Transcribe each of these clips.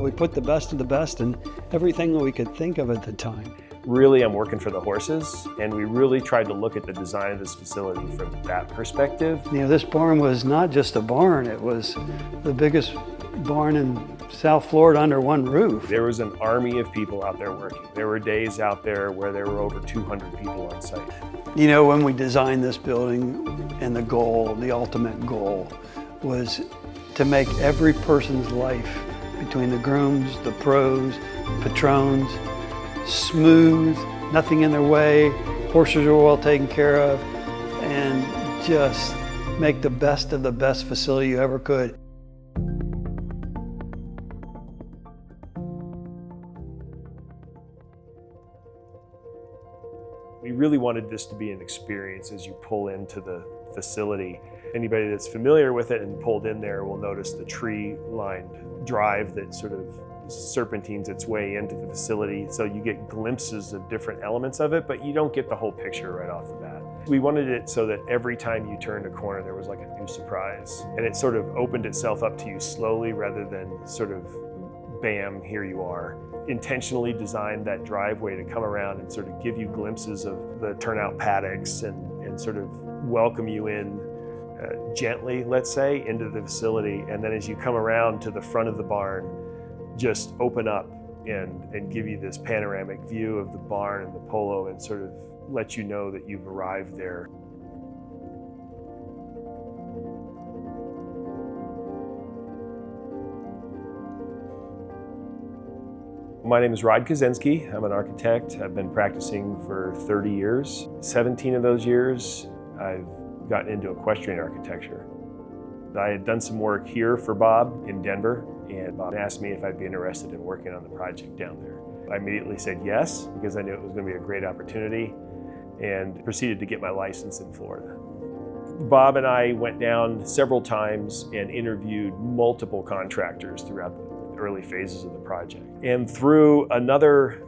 We put the best of the best in everything that we could think of at the time. Really, I'm working for the horses, and we really tried to look at the design of this facility from that perspective. This barn was not just a barn, it was the biggest barn in South Florida under one roof. There was an army of people out there working. There were days out there where there were over 200 people on site. When we designed this building, and the ultimate goal was to make every person's life, between the grooms, the pros, patrons, smooth, nothing in their way, horses are well taken care of, and just make the best of the best facility you ever could. We really wanted this to be an experience as you pull into the facility. Anybody that's familiar with it and pulled in there will notice the tree-lined drive that sort of serpentines its way into the facility. So you get glimpses of different elements of it, but you don't get the whole picture right off the bat. We wanted it so that every time you turned a corner, there was like a new surprise. And it sort of opened itself up to you slowly rather than sort of, bam, here you are. Intentionally designed that driveway to come around and sort of give you glimpses of the turnout paddocks and sort of welcome you in gently, let's say, into the facility. And then as you come around to the front of the barn, just open up and give you this panoramic view of the barn and the Polo and sort of let you know that you've arrived there. My name is Rod Kaczynski. I'm an architect. I've been practicing for 30 years. 17 of those years, I've gotten into equestrian architecture. I had done some work here for Bob in Denver, and Bob asked me if I'd be interested in working on the project down there. I immediately said yes, because I knew it was going to be a great opportunity, and proceeded to get my license in Florida. Bob and I went down several times and interviewed multiple contractors throughout the early phases of the project. And through another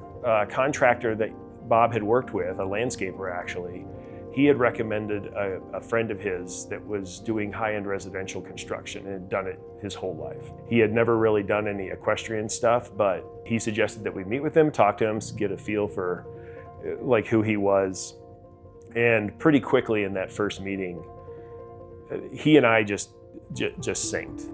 contractor that Bob had worked with, a landscaper actually, he had recommended a friend of his that was doing high-end residential construction and had done it his whole life. He had never really done any equestrian stuff, but he suggested that we meet with him, talk to him, get a feel for like who he was. And pretty quickly in that first meeting, he and I just synced.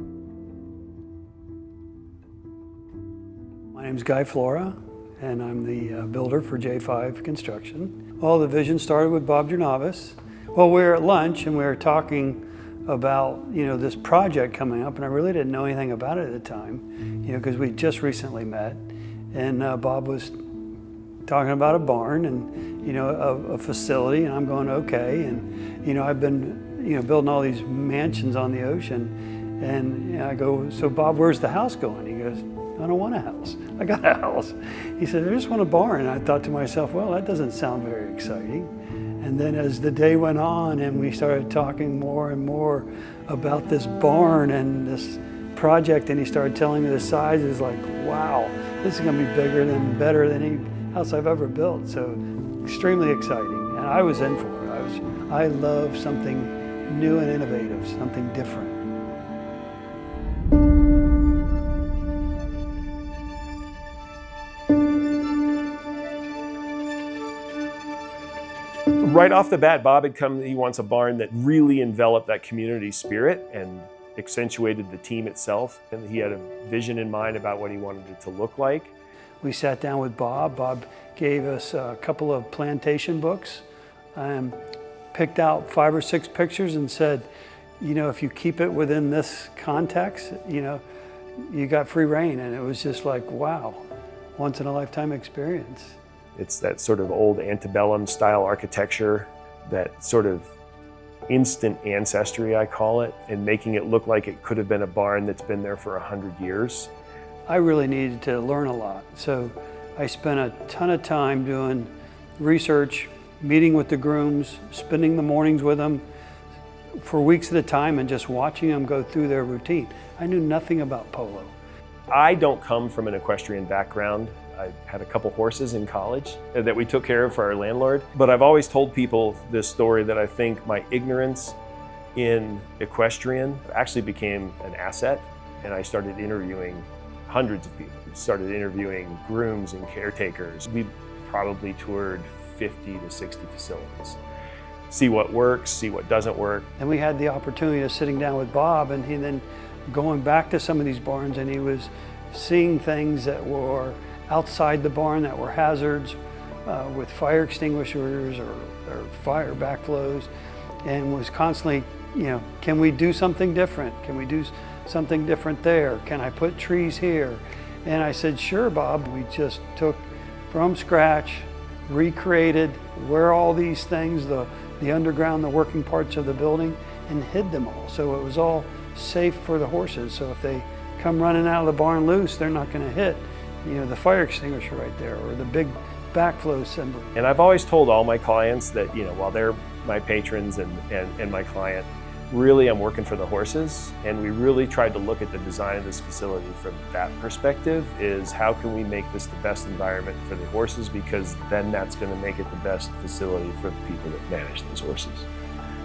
My name's Guy Flora, and I'm the builder for J5 Construction. Well, the vision started with Bob Jernavis. Well, we were at lunch and we were talking about this project coming up, and I really didn't know anything about it at the time, because we just recently met, and Bob was talking about a barn and a facility, and I'm going okay, and I've been building all these mansions on the ocean, and I go, so Bob, where's the house going? He goes, I don't want a house. I got a house. He said, I just want a barn. And I thought to myself, well, that doesn't sound very exciting. And then as the day went on and we started talking more and more about this barn and this project, and he started telling me the size, is like, wow, this is gonna be better than any house I've ever built. So extremely exciting. And I was in for it. I love something new and innovative, something different. Right off the bat, Bob had come, he wants a barn that really enveloped that community spirit and accentuated the team itself. And he had a vision in mind about what he wanted it to look like. We sat down with Bob. Bob gave us a couple of plantation books, picked out 5 or 6 pictures and said, if you keep it within this context, you got free reign. And it was just like, wow, once in a lifetime experience. It's that sort of old antebellum style architecture, that sort of instant ancestry, I call it, and making it look like it could have been a barn that's been there for 100 years. I really needed to learn a lot. So I spent a ton of time doing research, meeting with the grooms, spending the mornings with them for weeks at a time and just watching them go through their routine. I knew nothing about polo. I don't come from an equestrian background. I had a couple horses in college that we took care of for our landlord. But I've always told people this story that I think my ignorance in equestrian actually became an asset. And I started interviewing hundreds of people. We started interviewing grooms and caretakers. We probably toured 50 to 60 facilities. See what works, see what doesn't work. And we had the opportunity of sitting down with Bob, and he then going back to some of these barns, and he was seeing things that were outside the barn that were hazards with fire extinguishers or fire backflows, and was constantly, can we do something different? Can we do something different there? Can I put trees here? And I said, sure, Bob. We just took from scratch, recreated where all these things, the underground, the working parts of the building, and hid them all. So it was all safe for the horses. So if they come running out of the barn loose, they're not going to hit, the fire extinguisher right there or the big backflow symbol. And I've always told all my clients that, while they're my patrons and my client, really I'm working for the horses. And we really tried to look at the design of this facility from that perspective, is how can we make this the best environment for the horses, because then that's going to make it the best facility for the people that manage those horses.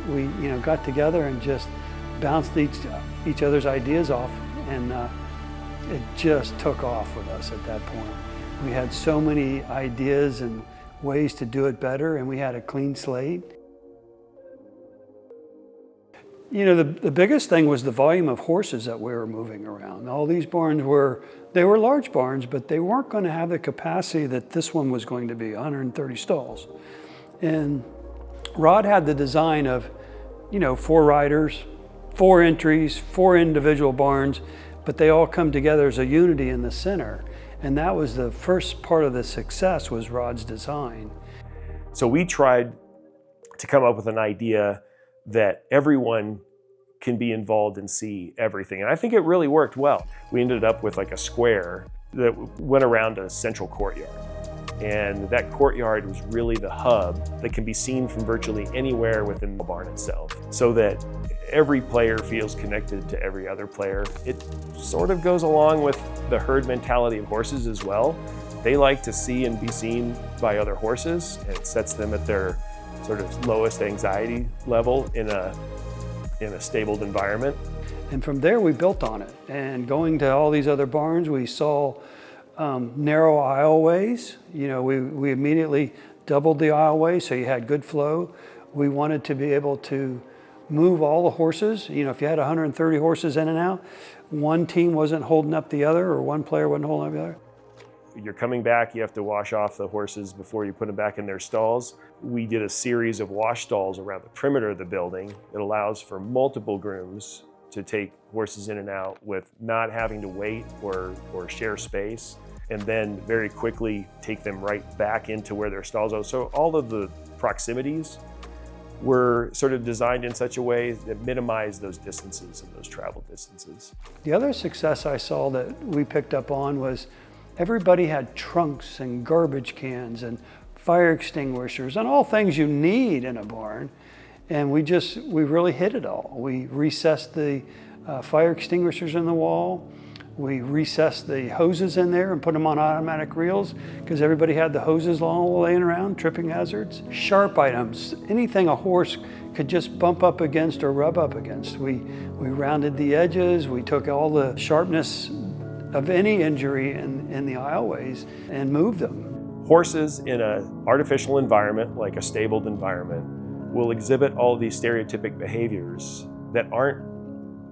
We got together and just bounced each other's ideas off, and it just took off with us at that point. We had so many ideas and ways to do it better, and we had a clean slate. The biggest thing was the volume of horses that we were moving around. All these barns were large barns, but they weren't going to have the capacity that this one was going to be, 130 stalls. And Rod had the design of, 4 riders, 4 entries, 4 individual barns, but they all come together as a unity in the center. And that was the first part of the success, was Rod's design. So we tried to come up with an idea that everyone can be involved and see everything. And I think it really worked well. We ended up with like a square that went around a central courtyard. And that courtyard was really the hub that can be seen from virtually anywhere within the barn itself, so that every player feels connected to every other player. It sort of goes along with the herd mentality of horses as well. They like to see and be seen by other horses, and it sets them at their sort of lowest anxiety level in a stabled environment. And from there we built on it. And going to all these other barns, we saw narrow aisleways. We immediately doubled the aisleway so you had good flow. We wanted to be able to move all the horses. If you had 130 horses in and out, one team wasn't holding up the other, or one player wasn't holding up the other. You're coming back, you have to wash off the horses before you put them back in their stalls. We did a series of wash stalls around the perimeter of the building that allows for multiple grooms to take horses in and out with not having to wait or share space, and then very quickly take them right back into where their stalls are. So all of the proximities were sort of designed in such a way that minimized those distances and those travel distances. The other success I saw that we picked up on was everybody had trunks and garbage cans and fire extinguishers and all things you need in a barn. And we really hit it all. We recessed the fire extinguishers in the wall. We recessed the hoses in there and put them on automatic reels, because everybody had the hoses laying around, tripping hazards. Sharp items, anything a horse could just bump up against or rub up against. We rounded the edges. We took all the sharpness of any injury in the aisleways and moved them. Horses in an artificial environment, like a stabled environment, will exhibit all these stereotypic behaviors that aren't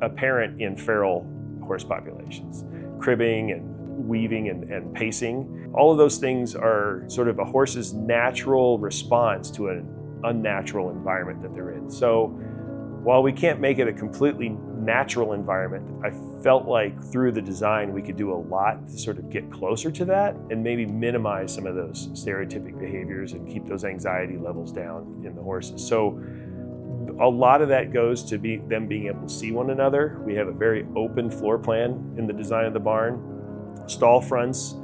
apparent in feral horse populations. Cribbing and weaving and pacing. All of those things are sort of a horse's natural response to an unnatural environment that they're in. So while we can't make it a completely natural environment, I felt like through the design we could do a lot to sort of get closer to that and maybe minimize some of those stereotypic behaviors and keep those anxiety levels down in the horses. So a lot of that goes to them being able to see one another. We have a very open floor plan in the design of the barn. Stall fronts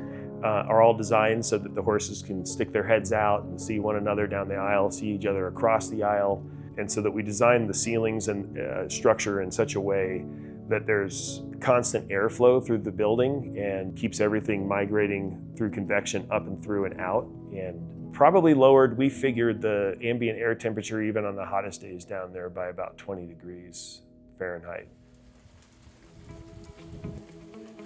are all designed so that the horses can stick their heads out and see one another down the aisle, see each other across the aisle. And so that we design the ceilings and structure in such a way that there's constant airflow through the building and keeps everything migrating through convection up and through and out. And probably lowered, we figured, the ambient air temperature even on the hottest days down there by about 20 degrees Fahrenheit.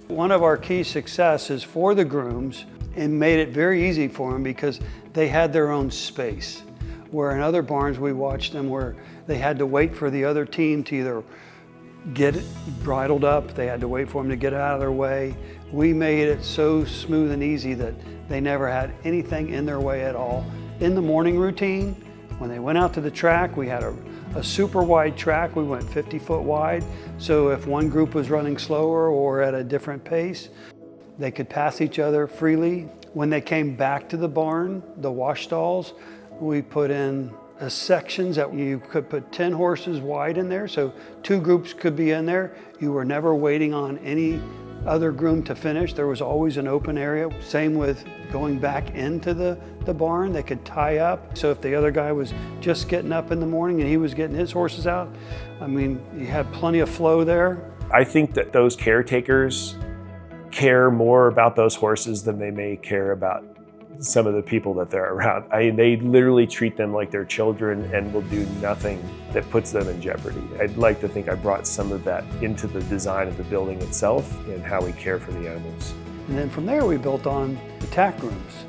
One of our key successes for the grooms and made it very easy for them because they had their own space. Where in other barns we watched them where they had to wait for the other team to either get it bridled up, they had to wait for them to get out of their way. We made it so smooth and easy that they never had anything in their way at all. In the morning routine, when they went out to the track, we had a super wide track. We went 50 foot wide. So if one group was running slower or at a different pace, they could pass each other freely. When they came back to the barn, the wash stalls, we put in sections that you could put 10 horses wide in there. So 2 groups could be in there. You were never waiting on any other groom to finish. There was always an open area. Same with going back into the barn. They could tie up. So if the other guy was just getting up in the morning and he was getting his horses out, I mean, you had plenty of flow there. I think that those caretakers care more about those horses than they may care about some of the people that they're around. They literally treat them like their children and will do nothing that puts them in jeopardy. I'd like to think I brought some of that into the design of the building itself and how we care for the animals. And then from there we built on the tack rooms.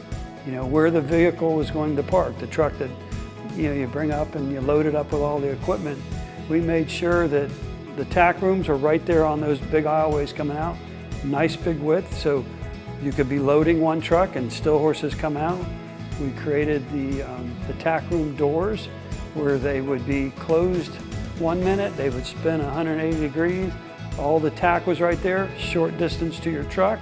You know, where the vehicle was going to park, the truck that you bring up and you load it up with all the equipment. We made sure that the tack rooms are right there on those big aisleways coming out. Nice big width, so you could be loading one truck and still horses come out. We created the tack room doors where they would be closed 1 minute, they would spin 180 degrees. All the tack was right there, short distance to your truck.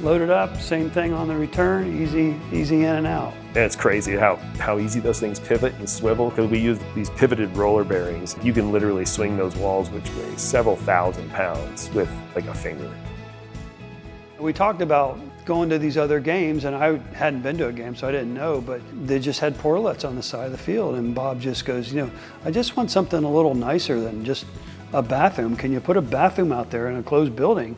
Load it up, same thing on the return, easy in and out. And it's crazy how easy those things pivot and swivel because we use these pivoted roller bearings. You can literally swing those walls which weigh several thousand pounds with like a finger. We talked about going to these other games, and I hadn't been to a game, so I didn't know, but they just had portlets on the side of the field, and Bob just goes, I just want something a little nicer than just a bathroom. Can you put a bathroom out there in a closed building?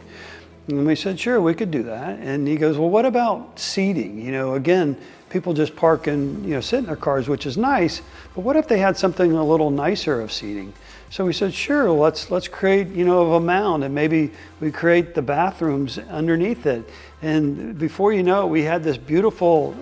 And we said, sure, we could do that. And he goes, well, what about seating? Again, people just park and sit in their cars, which is nice, but what if they had something a little nicer of seating? So we said, sure, let's create, a mound, and maybe we create the bathrooms underneath it. And before you know it, we had this beautiful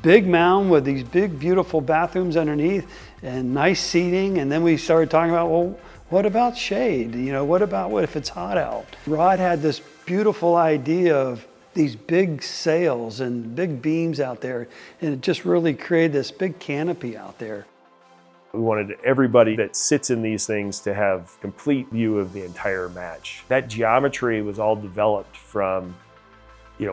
big mound with these big, beautiful bathrooms underneath and nice seating. And then we started talking about, well, what about shade? What if it's hot out? Rod had this beautiful idea of these big sails and big beams out there, and it just really created this big canopy out there. We wanted everybody that sits in these things to have complete view of the entire match. That geometry was all developed from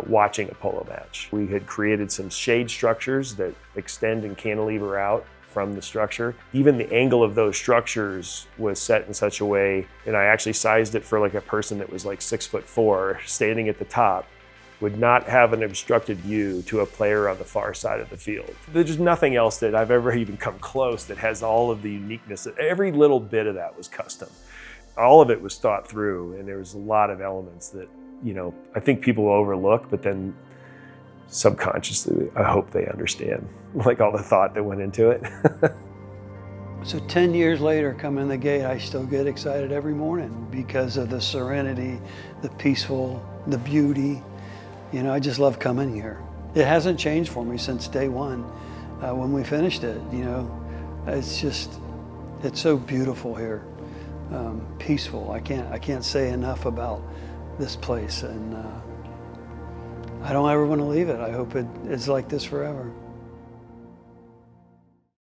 watching a polo match. We had created some shade structures that extend and cantilever out from the structure. Even the angle of those structures was set in such a way, and I actually sized it for like a person that was like 6'4", standing at the top, would not have an obstructed view to a player on the far side of the field. There's nothing else that I've ever even come close that has all of the uniqueness. Every little bit of that was custom. All of it was thought through, and there was a lot of elements that, I think people will overlook, but then subconsciously, I hope they understand, like all the thought that went into it. So 10 years later, coming in the gate, I still get excited every morning because of the serenity, the peaceful, the beauty. I just love coming here. It hasn't changed for me since day one when we finished it. It's so beautiful here, peaceful. I can't say enough about this place, and I don't ever want to leave it. I hope it's like this forever.